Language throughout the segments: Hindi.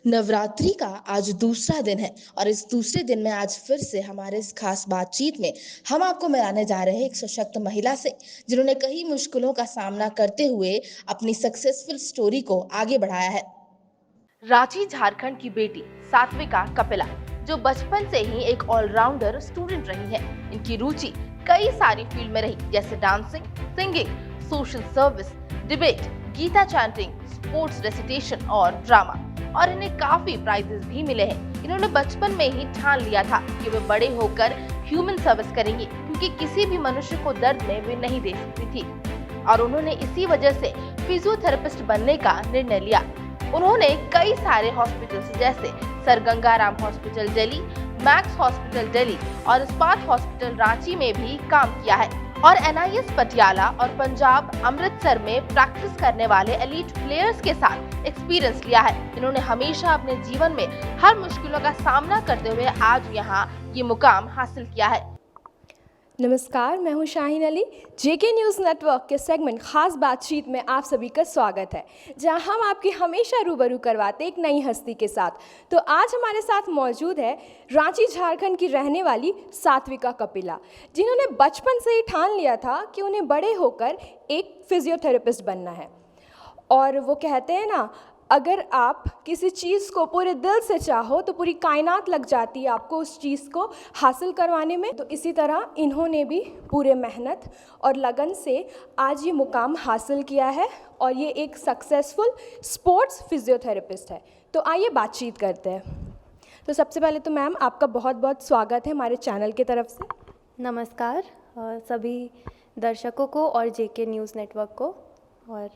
नवरात्रि का आज दूसरा दिन है और इस दूसरे दिन में आज फिर से हमारे इस खास बातचीत में हम आपको मिलाने जा रहे हैं एक सशक्त महिला से जिन्होंने कई मुश्किलों का सामना करते हुए अपनी सक्सेसफुल स्टोरी को आगे बढ़ाया है। रांची झारखंड की बेटी सात्विका कपिला जो बचपन से ही एक ऑलराउंडर स्टूडेंट रही है। इनकी रुचि कई सारी फील्ड में रही जैसे dancing, singing, social service, debate, Gita chanting, sports recitation और ड्रामा, और इन्हें काफी प्राइजेस भी मिले हैं। इन्होंने बचपन में ही ठान लिया था कि वे बड़े होकर ह्यूमन सर्विस करेंगी क्योंकि किसी भी मनुष्य को दर्द में वे नहीं दे सकती थी और उन्होंने इसी वजह से फिजियोथेरेपिस्ट बनने का निर्णय लिया। उन्होंने कई सारे हॉस्पिटल जैसे sir Gangaram hospital Delhi, max hospital Delhi और इस्पात हॉस्पिटल रांची में भी काम किया है और NIS पटियाला और पंजाब अमृतसर में प्रैक्टिस करने वाले एलीट प्लेयर्स के साथ एक्सपीरियंस लिया है। इन्होंने हमेशा अपने जीवन में हर मुश्किलों का सामना करते हुए आज यहाँ ये मुकाम हासिल किया है। नमस्कार, मैं हूं Shaheen Ali. JK news network के सेगमेंट खास बातचीत में आप सभी का स्वागत है, जहां हम आपकी हमेशा रूबरू करवाते एक नई हस्ती के साथ। तो आज हमारे साथ मौजूद है रांची झारखंड की रहने वाली सात्विका कपिला, जिन्होंने बचपन से ही ठान लिया था कि उन्हें बड़े होकर एक फिजियोथेरेपिस्ट बनना है। और वो कहते हैं ना, अगर आप किसी चीज़ को पूरे दिल से चाहो तो पूरी कायनात लग जाती है आपको उस चीज़ को हासिल करवाने में। तो इसी तरह इन्होंने भी पूरे मेहनत और लगन से आज ये मुकाम हासिल किया है और ये एक सक्सेसफुल स्पोर्ट्स फिजियोथेरेपिस्ट है। तो आइए बातचीत करते हैं। तो सबसे पहले तो मैम, आपका बहुत बहुत स्वागत है हमारे चैनल की तरफ से। नमस्कार सभी दर्शकों को और JK न्यूज़ नेटवर्क को। और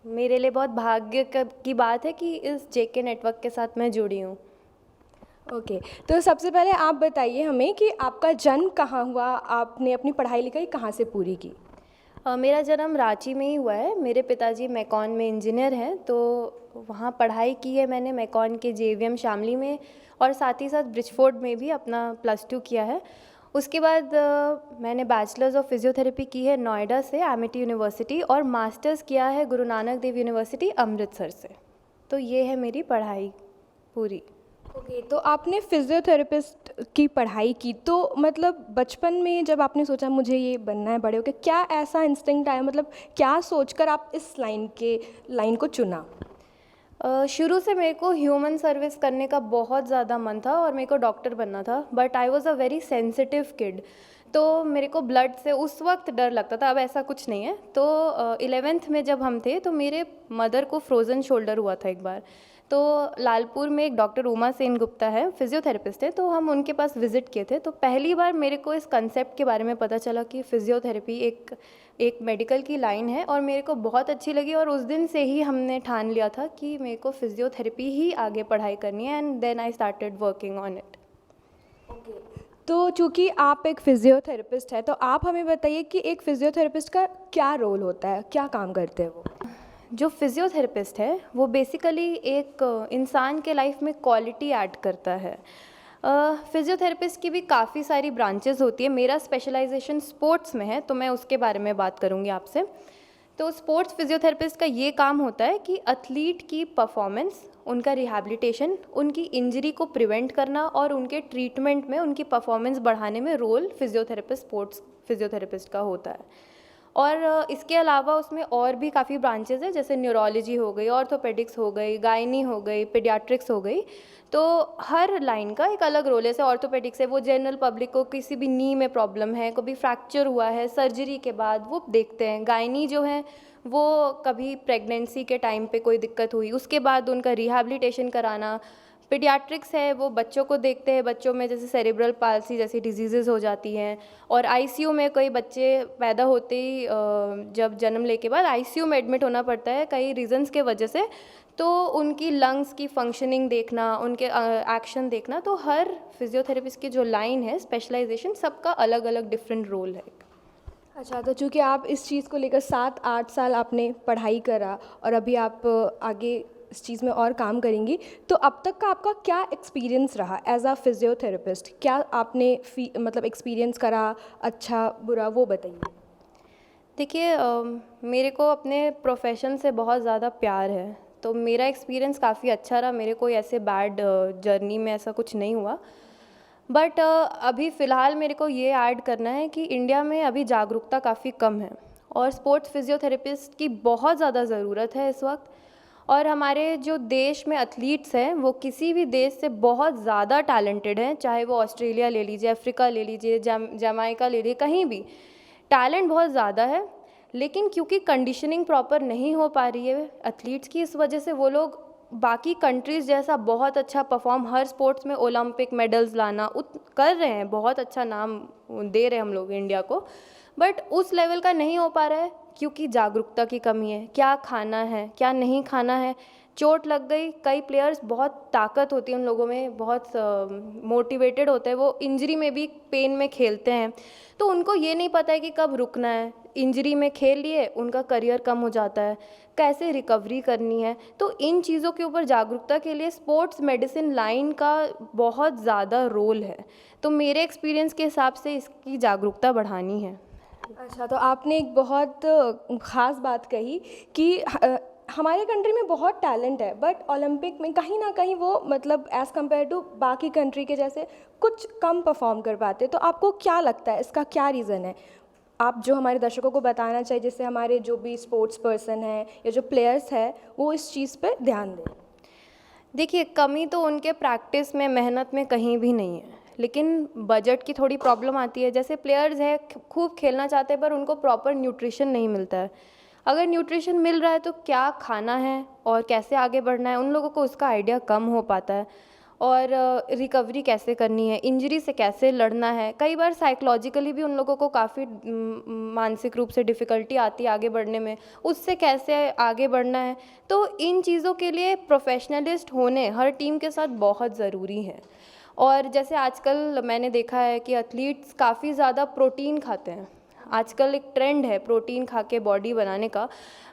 मेरे लिए बहुत भाग्य की बात है कि इस JK नेटवर्क के साथ मैं जुड़ी हूँ। ओके, तो सबसे पहले आप बताइए हमें कि आपका जन्म कहाँ हुआ, आपने अपनी पढ़ाई लिखाई कहाँ से पूरी की? मेरा जन्म रांची में ही हुआ है। मेरे पिताजी मैकॉन में इंजीनियर हैं, तो वहाँ पढ़ाई की है मैंने मैकॉन के JVM शामली में, और साथ ही साथ ब्रिजफोर्ड में भी अपना +2 किया है। उसके बाद मैंने बैचलर्स ऑफ फिजियोथेरेपी की है नोएडा से एमिटी यूनिवर्सिटी, और मास्टर्स किया है गुरु नानक देव यूनिवर्सिटी अमृतसर से। तो ये है मेरी पढ़ाई पूरी। ओके, तो आपने फिजियोथेरेपिस्ट की पढ़ाई की, तो मतलब बचपन में जब आपने सोचा मुझे ये बनना है बड़े होकर, क्या ऐसा इंस्टिंक्ट आया, मतलब क्या सोचकर आप इस लाइन को चुना? शुरू से मेरे को ह्यूमन सर्विस करने का बहुत ज़्यादा मन था और मेरे को डॉक्टर बनना था, but I was a very sensitive kid. तो मेरे को ब्लड से उस वक्त डर लगता था, अब ऐसा कुछ नहीं है। तो 11th में जब हम थे तो मेरे मदर को फ्रोज़न शोल्डर हुआ था एक बार। तो लालपुर में एक डॉक्टर उमा सेन गुप्ता है, फिजियोथेरेपिस्ट है, तो हम उनके पास विज़िट किए थे। तो पहली बार मेरे को इस कंसेप्ट के बारे में पता चला कि फिजियोथेरेपी एक मेडिकल की लाइन है, और मेरे को बहुत अच्छी लगी। और उस दिन से ही हमने ठान लिया था कि मेरे को फिजियोथेरेपी ही आगे पढ़ाई करनी है, and then I started working on it. तो चूँकि आप एक फिजियोथेरेपिस्ट है, तो आप हमें बताइए कि एक फिजियोथेरेपिस्ट का क्या रोल होता है, क्या काम करते हैं वो? जो फिजियोथेरेपिस्ट है वो बेसिकली एक इंसान के लाइफ में क्वालिटी ऐड करता है। फिजियोथेरेपिस्ट की भी काफ़ी सारी ब्रांचेस होती है। मेरा स्पेशलाइजेशन स्पोर्ट्स में है, तो मैं उसके बारे में बात करूँगी आपसे। तो स्पोर्ट्स फिजियोथेरेपिस्ट का ये काम होता है कि एथलीट की परफॉर्मेंस, उनका रिहैबिलिटेशन, उनकी इंजरी को प्रिवेंट करना और उनके ट्रीटमेंट में उनकी परफॉर्मेंस बढ़ाने में रोल फिजियोथेरेपिस्ट, स्पोर्ट्स फिजियोथेरेपिस्ट का होता है। और इसके अलावा उसमें और भी काफ़ी ब्रांचेज़ हैं, जैसे न्यूरोलॉजी हो गई, ऑर्थोपेडिक्स हो गई, गायनी हो गई, पीडियाट्रिक्स हो गई। तो हर लाइन का एक अलग रोल है। जैसे ऑर्थोपेडिक्स है, वो जनरल पब्लिक को किसी भी नी में प्रॉब्लम है, कभी फ्रैक्चर हुआ है, सर्जरी के बाद वो देखते हैं। गायनी जो है वो कभी प्रेगनेंसी के टाइम पे कोई दिक्कत हुई, उसके बाद उनका रिहैबिलिटेशन कराना। पीडियाट्रिक्स है, वो बच्चों को देखते हैं, बच्चों में जैसे सेरेब्रल पाल्सी जैसी डिजीज़ेज़ हो जाती हैं। और ICU में कई बच्चे पैदा होते ही जब जन्म लेके बाद ICU में एडमिट होना पड़ता है कई रीजंस के वजह से। तो उनकी लंग्स की फंक्शनिंग देखना, उनके एक्शन देखना। तो हर फिजियोथेरेपिस्ट की जो लाइन है स्पेशलाइजेशन, सबका अलग अलग डिफरेंट रोल है। अच्छा, तो चूँकि आप इस चीज़ को लेकर 7-8 साल आपने पढ़ाई करा और अभी आप आगे इस चीज़ में और काम करेंगी, तो अब तक का आपका क्या एक्सपीरियंस रहा एज अ फिजियोथेरेपिस्ट? क्या आपने मतलब एक्सपीरियंस करा, अच्छा बुरा, वो बताइए। देखिए, मेरे को अपने प्रोफेशन से बहुत ज़्यादा प्यार है। तो मेरा एक्सपीरियंस काफ़ी अच्छा रहा, मेरे कोई ऐसे बैड जर्नी में ऐसा कुछ नहीं हुआ। बट अभी फ़िलहाल मेरे को ये ऐड करना है कि इंडिया में अभी जागरूकता काफ़ी कम है और स्पोर्ट्स फिजियोथेरेपिस्ट की बहुत ज़्यादा ज़रूरत है इस वक्त। और हमारे जो देश में एथलीट्स हैं वो किसी भी देश से बहुत ज़्यादा टैलेंटेड हैं, चाहे वो ऑस्ट्रेलिया ले लीजिए, अफ्रीका ले लीजिए, जमाइका ले लीजिए, कहीं भी टैलेंट बहुत ज़्यादा है। लेकिन क्योंकि कंडीशनिंग प्रॉपर नहीं हो पा रही है एथलीट्स की, इस वजह से वो लोग बाकी कंट्रीज़ जैसा बहुत अच्छा परफॉर्म हर स्पोर्ट्स में ओलंपिक मेडल्स लाना कर रहे हैं, बहुत अच्छा नाम दे रहे हैं हम लोग इंडिया को, बट उस लेवल का नहीं हो पा रहा है क्योंकि जागरूकता की कमी है। क्या खाना है, क्या नहीं खाना है, चोट लग गई, कई प्लेयर्स बहुत ताकत होती है उन लोगों में, बहुत मोटिवेटेड होते हैं, वो इंजरी में भी पेन में खेलते हैं, तो उनको ये नहीं पता है कि कब रुकना है। इंजरी में खेल लिए, उनका करियर कम हो जाता है, कैसे रिकवरी करनी है। तो इन चीज़ों के ऊपर जागरूकता के लिए स्पोर्ट्स मेडिसिन लाइन का बहुत ज़्यादा रोल है। तो मेरे एक्सपीरियंस के हिसाब से इसकी जागरूकता बढ़ानी है। अच्छा, तो आपने एक बहुत ख़ास बात कही कि हमारे कंट्री में बहुत टैलेंट है, बट ओलंपिक में कहीं ना कहीं वो मतलब एज़ कम्पेयर टू बाकी कंट्री के जैसे कुछ कम परफॉर्म कर पाते। तो आपको क्या लगता है इसका क्या रीज़न है? आप जो हमारे दर्शकों को बताना चाहिए जिससे हमारे जो भी स्पोर्ट्स पर्सन हैं या जो प्लेयर्स हैं वो इस चीज़ पे ध्यान दें। देखिए, कमी तो उनके प्रैक्टिस में, मेहनत में कहीं भी नहीं है, लेकिन बजट की थोड़ी प्रॉब्लम आती है। जैसे प्लेयर्स हैं, खूब खेलना चाहते हैं पर उनको प्रॉपर न्यूट्रिशन नहीं मिलता है। अगर न्यूट्रिशन मिल रहा है तो क्या खाना है और कैसे आगे बढ़ना है, उन लोगों को उसका आइडिया कम हो पाता है। और रिकवरी कैसे करनी है, इंजरी से कैसे लड़ना है, कई बार साइकोलॉजिकली भी उन लोगों को काफ़ी मानसिक रूप से डिफ़िकल्टी आती है आगे बढ़ने में, उससे कैसे आगे बढ़ना है। तो इन चीज़ों के लिए प्रोफेशनलिस्ट होने हर टीम के साथ बहुत ज़रूरी है। और जैसे आजकल मैंने देखा है कि एथलीट्स काफ़ी ज़्यादा प्रोटीन खाते हैं, आजकल एक ट्रेंड है प्रोटीन खा के बॉडी बनाने का,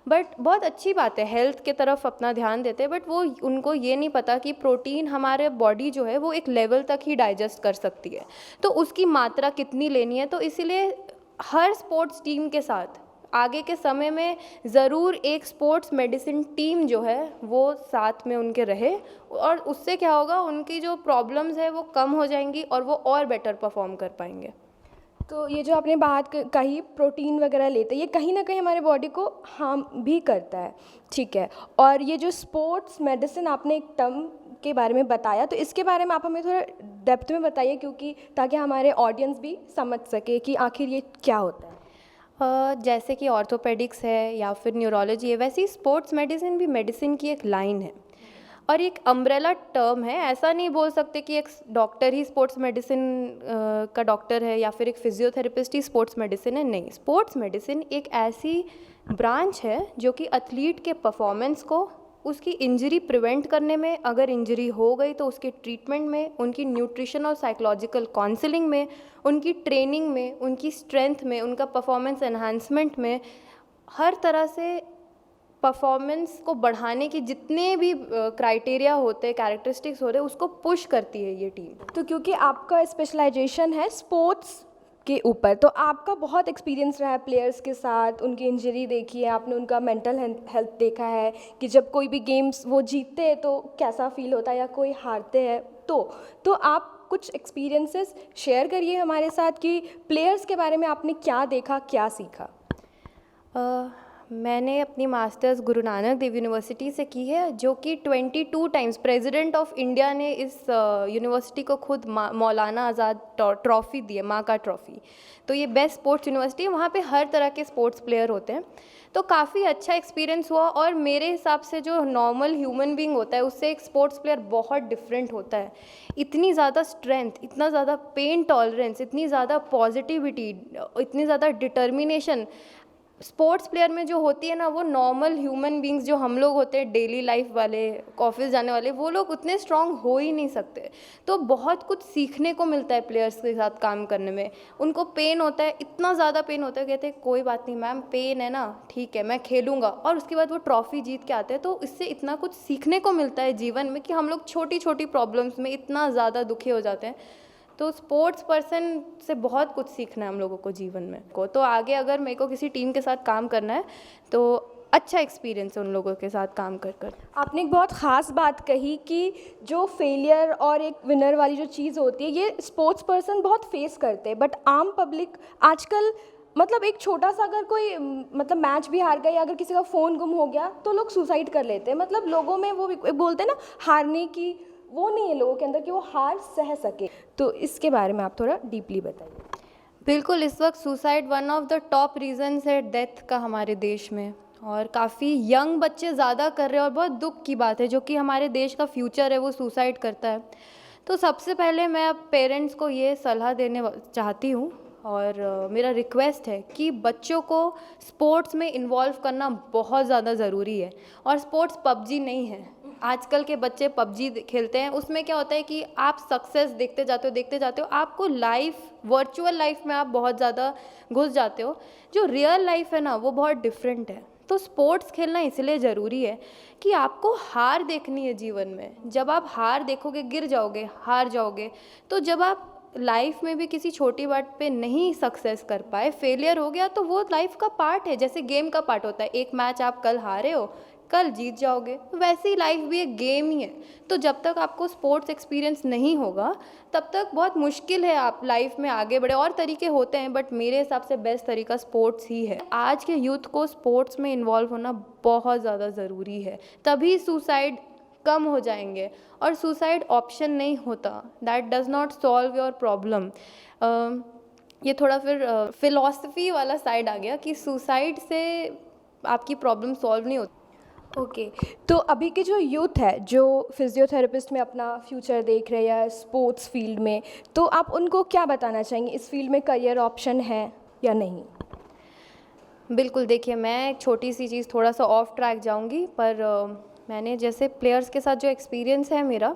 बट बहुत अच्छी बात है, हेल्थ के तरफ अपना ध्यान देते हैं, बट वो उनको ये नहीं पता कि प्रोटीन हमारे बॉडी जो है वो एक लेवल तक ही डाइजेस्ट कर सकती है, तो उसकी मात्रा कितनी लेनी है। तो इसीलिए हर स्पोर्ट्स टीम के साथ आगे के समय में ज़रूर एक स्पोर्ट्स मेडिसिन टीम जो है वो साथ में उनके रहे, और उससे क्या होगा, उनकी जो प्रॉब्लम्स है वो कम हो जाएंगी और वो और बेटर परफॉर्म कर पाएंगे। तो ये जो आपने बात कही प्रोटीन वगैरह लेते हैं, ये कहीं ना कहीं हमारे बॉडी को हार्म भी करता है, ठीक है। और ये जो स्पोर्ट्स मेडिसिन आपने एक टर्म के बारे में बताया, तो इसके बारे में आप हमें थोड़ा डेप्थ में बताइए, क्योंकि ताकि हमारे ऑडियंस भी समझ सके कि आखिर ये क्या होता है। जैसे कि ऑर्थोपेडिक्स है या फिर न्यूरोलॉजी है, वैसे ही स्पोर्ट्स मेडिसिन भी मेडिसिन की एक लाइन है और एक अम्ब्रेला टर्म है। ऐसा नहीं बोल सकते कि एक डॉक्टर ही स्पोर्ट्स मेडिसिन का डॉक्टर है या फिर एक फिजियोथेरेपिस्ट ही स्पोर्ट्स मेडिसिन है, नहीं। स्पोर्ट्स मेडिसिन एक ऐसी ब्रांच है जो कि एथलीट के परफॉर्मेंस को, उसकी इंजरी प्रिवेंट करने में, अगर इंजरी हो गई तो उसके ट्रीटमेंट में, उनकी न्यूट्रिशन और साइकोलॉजिकल काउंसलिंग में, उनकी ट्रेनिंग में, उनकी स्ट्रेंथ में, उनका परफॉर्मेंस एनहांसमेंट में, हर तरह से परफॉर्मेंस को बढ़ाने की जितने भी क्राइटेरिया होते हैं, कैरेक्टरिस्टिक्स होते हैं, उसको पुश करती है ये टीम। तो क्योंकि आपका स्पेशलाइजेशन है स्पोर्ट्स के ऊपर, तो आपका बहुत एक्सपीरियंस रहा है प्लेयर्स के साथ, उनकी इंजरी देखी है आपने, उनका मेंटल हेल्थ देखा है कि जब कोई भी गेम्स वो जीतते हैं तो कैसा फील होता है या कोई हारते हैं तो आप कुछ एक्सपीरियंसेस शेयर करिए हमारे साथ कि प्लेयर्स के बारे में आपने क्या देखा, क्या सीखा। मैंने अपनी मास्टर्स गुरु नानक देव यूनिवर्सिटी से की है, जो कि 22 टाइम्स प्रेसिडेंट ऑफ इंडिया ने इस यूनिवर्सिटी को खुद मौलाना आज़ाद ट्रॉफ़ी दी है, माँ का ट्रॉफ़ी। तो ये बेस्ट स्पोर्ट्स यूनिवर्सिटी है, वहाँ पे हर तरह के स्पोर्ट्स प्लेयर होते हैं। तो काफ़ी अच्छा एक्सपीरियंस हुआ और मेरे हिसाब से जो नॉर्मल ह्यूमन बीइंग होता है उससे एक स्पोर्ट्स प्लेयर बहुत डिफरेंट होता है। इतनी ज़्यादा स्ट्रेंथ, इतना ज़्यादा पेन टॉलरेंस, इतनी ज़्यादा पॉजिटिविटी, इतनी ज़्यादा डिटर्मिनेशन स्पोर्ट्स प्लेयर में जो होती है ना, वो नॉर्मल ह्यूमन बींग्स जो हम लोग होते हैं डेली लाइफ वाले, ऑफिस जाने वाले, वो लोग उतने स्ट्रांग हो ही नहीं सकते। तो बहुत कुछ सीखने को मिलता है प्लेयर्स के साथ काम करने में। उनको पेन होता है, इतना ज़्यादा पेन होता है, कहते हैं कोई बात नहीं मैम, पेन है ना, ठीक है मैं खेलूँगा, और उसके बाद वो ट्रॉफ़ी जीत के आते हैं। तो इससे इतना कुछ सीखने को मिलता है जीवन में कि हम लोग छोटी छोटी प्रॉब्लम्स में इतना ज़्यादा दुखी हो जाते हैं। तो स्पोर्ट्स पर्सन से बहुत कुछ सीखना है हम लोगों को जीवन में तो आगे अगर मेरे को किसी टीम के साथ काम करना है तो अच्छा एक्सपीरियंस है उन लोगों के साथ काम कर कर। आपने एक बहुत ख़ास बात कही कि जो फेलियर और एक विनर वाली जो चीज़ होती है ये स्पोर्ट्स पर्सन बहुत फेस करते हैं, बट आम पब्लिक आजकल मतलब एक छोटा सा अगर कोई मतलब मैच भी हार गया या अगर किसी का फ़ोन गुम हो गया तो लोग सुसाइड कर लेते हैं। मतलब लोगों में वो एक बोलते हैं ना, हारने की वो नहीं है लोगों के अंदर कि वो हार सह सके। तो इसके बारे में आप थोड़ा डीपली बताइए। बिल्कुल, इस वक्त suicide one of the top reasons है डेथ का हमारे देश में, और काफ़ी यंग बच्चे ज़्यादा कर रहे हैं और बहुत दुख की बात है, जो कि हमारे देश का फ्यूचर है वो सुसाइड करता है। तो सबसे पहले मैं अब पेरेंट्स को ये सलाह देने चाहती हूँ और मेरा रिक्वेस्ट है कि बच्चों को स्पोर्ट्स में इन्वॉल्व करना बहुत ज़्यादा ज़रूरी है। और स्पोर्ट्स पबजी नहीं है, आजकल के बच्चे पबजी खेलते हैं, उसमें क्या होता है कि आप सक्सेस देखते जाते हो, आपको लाइफ वर्चुअल लाइफ में आप बहुत ज़्यादा घुस जाते हो, जो रियल लाइफ है ना वो बहुत डिफरेंट है। तो स्पोर्ट्स खेलना इसलिए ज़रूरी है कि आपको हार देखनी है जीवन में। जब आप हार देखोगे, गिर जाओगे, हार जाओगे, तो जब आप लाइफ में भी किसी छोटी बात पे नहीं सक्सेस कर पाए, फेलियर हो गया, तो वो लाइफ का पार्ट है, जैसे गेम का पार्ट होता है। एक मैच आप कल हारे हो, कल जीत जाओगे, वैसे ही लाइफ भी एक गेम ही है। तो जब तक आपको स्पोर्ट्स एक्सपीरियंस नहीं होगा तब तक बहुत मुश्किल है आप लाइफ में आगे बढ़े। और तरीके होते हैं बट मेरे हिसाब से बेस्ट तरीका स्पोर्ट्स ही है। आज के यूथ को स्पोर्ट्स में इन्वॉल्व होना बहुत ज़्यादा ज़रूरी है, तभी सुसाइड कम हो जाएंगे। और सुसाइड ऑप्शन नहीं होता, that does not solve your problem. ये थोड़ा फिर फिलॉसफी वाला साइड आ गया कि सुसाइड से आपकी प्रॉब्लम सॉल्व नहीं होती। ओके, तो अभी के जो यूथ है जो फिजियोथेरेपिस्ट में अपना फ्यूचर देख रहे हैं या स्पोर्ट्स फील्ड में, तो आप उनको क्या बताना चाहेंगे, इस फील्ड में करियर ऑप्शन है या नहीं? बिल्कुल, देखिए मैं एक छोटी सी चीज़, थोड़ा सा ऑफ ट्रैक जाऊंगी, पर मैंने जैसे प्लेयर्स के साथ जो एक्सपीरियंस है मेरा,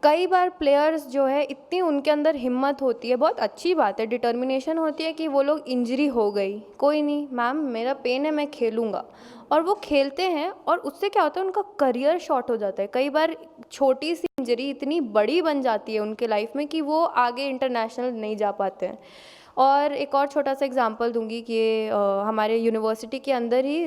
कई बार प्लेयर्स जो है इतनी उनके अंदर हिम्मत होती है, बहुत अच्छी बात है, डिटर्मिनेशन होती है कि वो लोग इंजरी हो गई, कोई नहीं मैम मेरा पेन है मैं खेलूँगा, और वो खेलते हैं और उससे क्या होता है उनका करियर शॉर्ट हो जाता है। कई बार छोटी सी इंजरी इतनी बड़ी बन जाती है उनके लाइफ में कि वो आगे इंटरनेशनल नहीं जा पाते हैं। और एक और छोटा सा एग्जांपल दूंगी कि हमारे यूनिवर्सिटी के अंदर ही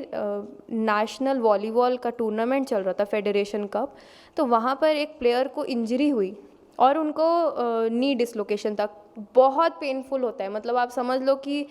नेशनल वॉलीबॉल का टूर्नामेंट चल रहा था, फेडरेशन कप, तो वहाँ पर एक प्लेयर को इंजरी हुई और उनको नी डिसलोकेशन था। बहुत पेनफुल होता है, मतलब आप समझ लो कि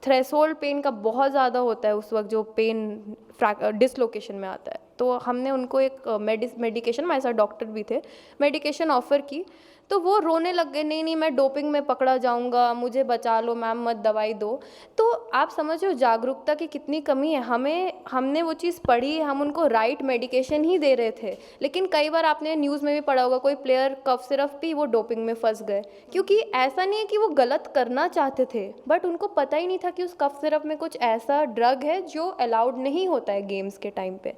थ्रेशोल्ड पेन का बहुत ज़्यादा होता है उस वक्त जो पेन डिसलोकेशन में आता है। तो हमने उनको एक मेडिकेशन, हमारे साथ डॉक्टर भी थे, मेडिकेशन ऑफ़र की, तो वो रोने लग गए, नहीं नहीं मैं डोपिंग में पकड़ा जाऊंगा, मुझे बचा लो मैम, मत दवाई दो। तो आप समझो जागरूकता की कितनी कमी है। हमने वो चीज़ पढ़ी, हम उनको राइट मेडिकेशन ही दे रहे थे, लेकिन कई बार आपने न्यूज़ में भी पढ़ा होगा कोई प्लेयर कफ सिरप पी, वो डोपिंग में फंस गए। क्योंकि ऐसा नहीं है कि वो गलत करना चाहते थे, बट उनको पता ही नहीं था कि उस कफ सिरप में कुछ ऐसा ड्रग है जो अलाउड नहीं होता है गेम्स के टाइम पे।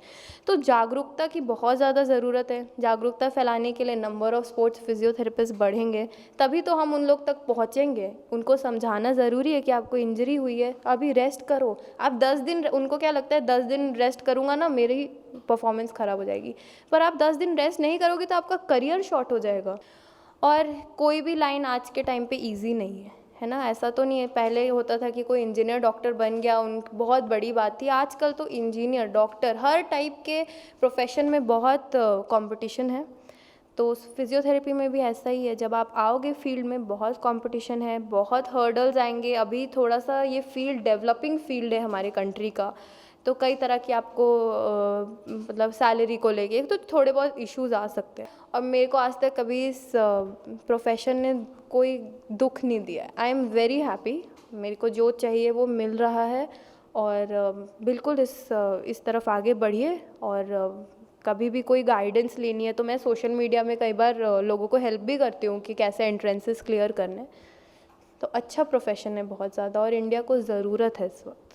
तो जागरूकता की बहुत ज़्यादा ज़रूरत है। जागरूकता फैलाने के लिए नंबर ऑफ़ स्पोर्ट्स फिजियोथेरेपिस्ट बढ़ेंगे, तभी तो हम उन लोग तक पहुँचेंगे। उनको समझाना ज़रूरी है कि आपको इंजरी हुई है, अभी रेस्ट करो। आप 10 दिन, उनको क्या लगता है 10 दिन रेस्ट करूँगा ना मेरी परफॉर्मेंस ख़राब हो जाएगी, पर आप 10 दिन रेस्ट नहीं करोगे तो आपका करियर शॉर्ट हो जाएगा। और कोई भी लाइन आज के टाइम पे इजी नहीं है ना, ऐसा तो नहीं है। पहले होता था कि कोई इंजीनियर डॉक्टर बन गया, उन बहुत बड़ी बात थी। आजकल तो इंजीनियर डॉक्टर हर टाइप के प्रोफेशन में बहुत कंपटीशन है। तो फिजियोथेरेपी में भी ऐसा ही है, जब आप आओगे फील्ड में बहुत कंपटीशन है, बहुत हर्डल्स आएंगे। अभी थोड़ा सा ये फील्ड डेवलपिंग फील्ड है हमारे कंट्री का, तो कई तरह की आपको मतलब सैलरी को लेके तो थोड़े बहुत इश्यूज आ सकते हैं। और मेरे को आज तक कभी इस प्रोफेशन ने कोई दुख नहीं दिया है। आई एम वेरी हैप्पी, मेरे को जो चाहिए वो मिल रहा है। और बिल्कुल इस तरफ आगे बढ़िए। और कभी भी कोई गाइडेंस लेनी है तो मैं सोशल मीडिया में कई बार लोगों को हेल्प भी करती हूँ कि कैसे एंट्रेंसेस क्लियर करने। तो अच्छा प्रोफेशन है बहुत ज़्यादा, और इंडिया को ज़रूरत है इस वक्त।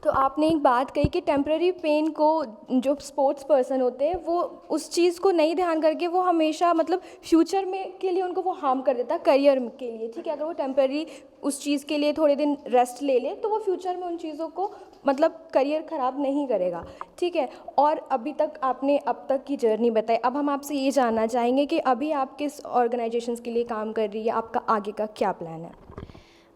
तो आपने एक बात कही कि टेम्पररी पेन को जो स्पोर्ट्स पर्सन होते हैं वो उस चीज़ को नहीं ध्यान करके वो हमेशा मतलब फ्यूचर में के लिए उनको वो हार्म कर देता है करियर के लिए। ठीक है, अगर वो टेम्पररी उस चीज़ के लिए थोड़े दिन रेस्ट ले ले तो वो फ्यूचर में उन चीज़ों को मतलब करियर ख़राब नहीं करेगा। ठीक है, और अभी तक आपने अब तक की जर्नी बताई, अब हम आपसे ये जानना चाहेंगे कि अभी आप किस ऑर्गेनाइजेशंस के लिए काम कर रही है, आपका आगे का क्या प्लान है?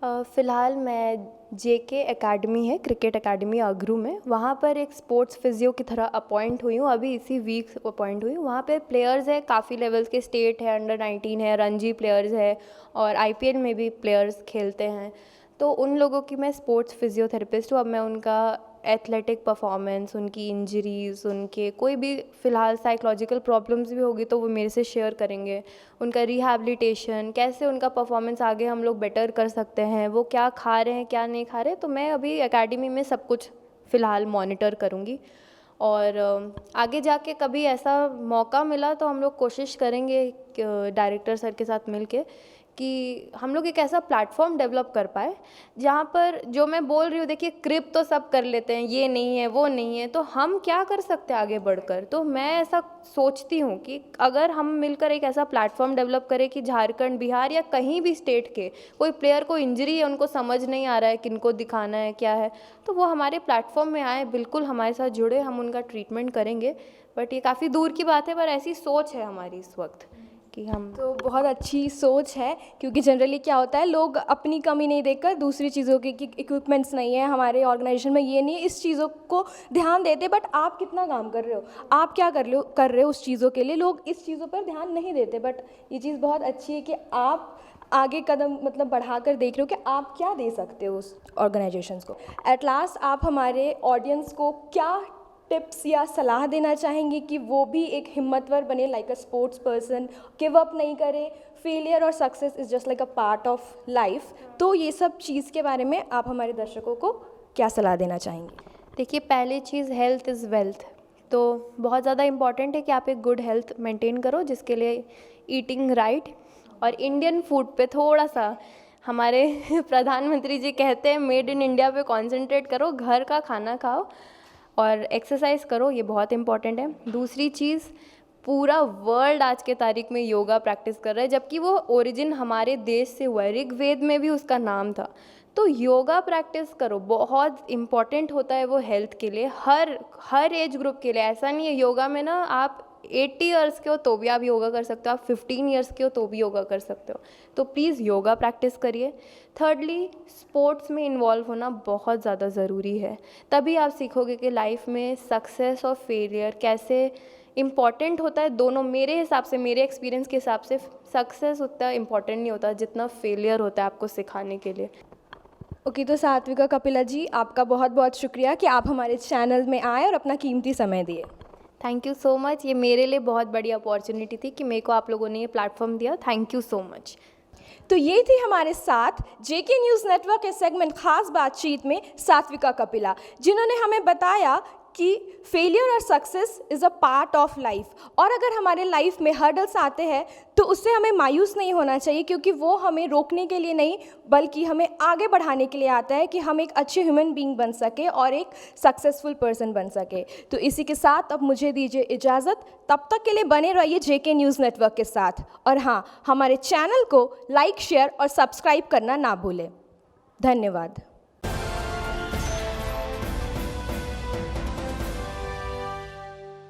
फ़िलहाल मैं जेके एकेडमी है, क्रिकेट एकेडमी आगरू में, वहाँ पर एक स्पोर्ट्स फिजियो की तरह अपॉइंट हुई हूँ। अभी इसी वीक अपॉइंट हुई हूँ। वहाँ पे प्लेयर्स है काफ़ी लेवल्स के, स्टेट है, अंडर-19 है, रणजी प्लेयर्स है और आईपीएल में भी प्लेयर्स खेलते हैं। तो उन लोगों की मैं स्पोर्ट्स फिजियोथेरेपिस्ट हूँ। अब मैं उनका एथलेटिक परफॉर्मेंस, उनकी इंजरीज़, उनके कोई भी फ़िलहाल साइकोलॉजिकल प्रॉब्लम्स भी होगी तो वो मेरे से शेयर करेंगे। उनका रिहैबिलिटेशन, कैसे उनका परफॉर्मेंस आगे हम लोग बेटर कर सकते हैं, वो क्या खा रहे हैं, क्या नहीं खा रहे। तो मैं अभी एकेडमी में सब कुछ फ़िलहाल मॉनिटर करूँगी और आगे जाके कभी ऐसा मौका मिला तो हम लोग कोशिश करेंगे डायरेक्टर सर के साथ मिलके कि हम लोग एक ऐसा प्लेटफॉर्म डेवलप कर पाए जहाँ पर जो मैं बोल रही हूँ, देखिए क्रिप तो सब कर लेते हैं, ये नहीं है वो नहीं है, तो हम क्या कर सकते हैं आगे बढ़कर। तो मैं ऐसा सोचती हूँ कि अगर हम मिलकर एक ऐसा प्लेटफॉर्म डेवलप करें कि झारखंड, बिहार या कहीं भी स्टेट के कोई प्लेयर को इंजरी है, उनको समझ नहीं आ रहा है किनको दिखाना है क्या है, तो वो हमारे प्लेटफॉर्म में आए, बिल्कुल हमारे साथ जुड़े, हम उनका ट्रीटमेंट करेंगे। बट ये काफ़ी दूर की बात है, पर ऐसी सोच है हमारी इस वक्त कि हम तो बहुत अच्छी सोच है, क्योंकि जनरली क्या होता है, लोग अपनी कमी नहीं देखकर दूसरी चीज़ों की कि इक्विपमेंट्स नहीं है हमारे ऑर्गेनाइजेशन में, ये नहीं है, इस चीज़ों को ध्यान देते। बट आप कितना काम कर रहे हो, आप क्या कर रहे हो उस चीज़ों के लिए, लोग इस चीज़ों पर ध्यान नहीं देते। बट ये चीज़ बहुत अच्छी है कि आप आगे कदम मतलब बढ़ाकर देख रहे हो कि आप क्या दे सकते हो उस ऑर्गेनाइजेशंस को। एट लास्ट आप हमारे ऑडियंस को क्या टिप्स या सलाह देना चाहेंगे कि वो भी एक हिम्मतवर बने, like a sports person, give up नहीं करे, फेलियर और success is just like a part of life. तो ये सब चीज़ के बारे में आप हमारे दर्शकों को क्या सलाह देना चाहेंगे? देखिए, पहली चीज़ हेल्थ इज़ वेल्थ। तो बहुत ज़्यादा इम्पॉर्टेंट है कि आप एक गुड हेल्थ मेंटेन करो, जिसके लिए ईटिंग राइट और इंडियन फूड पे थोड़ा सा, हमारे प्रधानमंत्री जी कहते हैं मेड इन इंडिया पे कंसंट्रेट करो, घर का खाना खाओ और एक्सरसाइज करो, ये बहुत इंपॉर्टेंट है। दूसरी चीज़, पूरा वर्ल्ड आज के तारीख में योगा प्रैक्टिस कर रहा है, जबकि वो ओरिजिन हमारे देश से हुआ है, ऋग्वेद में भी उसका नाम था। तो योगा प्रैक्टिस करो, बहुत इम्पॉर्टेंट होता है वो हेल्थ के लिए, हर एज ग्रुप के लिए। ऐसा नहीं है योगा में ना आप 80 ईयर्स के हो तो भी आप योगा कर सकते हो, आप 15 ईयर्स के हो तो भी योगा कर सकते हो। तो प्लीज़ योगा प्रैक्टिस करिए। थर्डली, स्पोर्ट्स में इन्वॉल्व होना बहुत ज़्यादा ज़रूरी है, तभी आप सीखोगे कि लाइफ में सक्सेस और फेलियर कैसे इम्पॉर्टेंट होता है। दोनों, मेरे हिसाब से, मेरे एक्सपीरियंस के हिसाब से सक्सेस उतना इम्पॉर्टेंट नहीं होता जितना फेलियर होता है आपको सिखाने के लिए। ओके, तो सात्विका कपिला जी, आपका बहुत बहुत शुक्रिया कि आप हमारे चैनल में आए और अपना कीमती समय दिए। Thank you so much. ये मेरे लिए बहुत बड़ी अपॉर्चुनिटी थी कि मेरे को आप लोगों ने ये प्लेटफॉर्म दिया। Thank you so much. तो ये थी हमारे साथ जेके न्यूज़ नेटवर्क के सेगमेंट खास बातचीत में सात्विका कपिला, जिन्होंने हमें बताया कि फेलियर और success is a part of life, और अगर हमारे लाइफ में हर्डल्स आते हैं तो उससे हमें मायूस नहीं होना चाहिए, क्योंकि वो हमें रोकने के लिए नहीं बल्कि हमें आगे बढ़ाने के लिए आता है कि हम एक अच्छे ह्यूमन बीइंग बन सके और एक सक्सेसफुल पर्सन बन सके। तो इसी के साथ अब मुझे दीजिए इजाज़त, तब तक के लिए बने रहिए जेके न्यूज़ नेटवर्क के साथ, और हाँ, हमारे चैनल को लाइक, शेयर और सब्सक्राइब करना ना भूलें। धन्यवाद।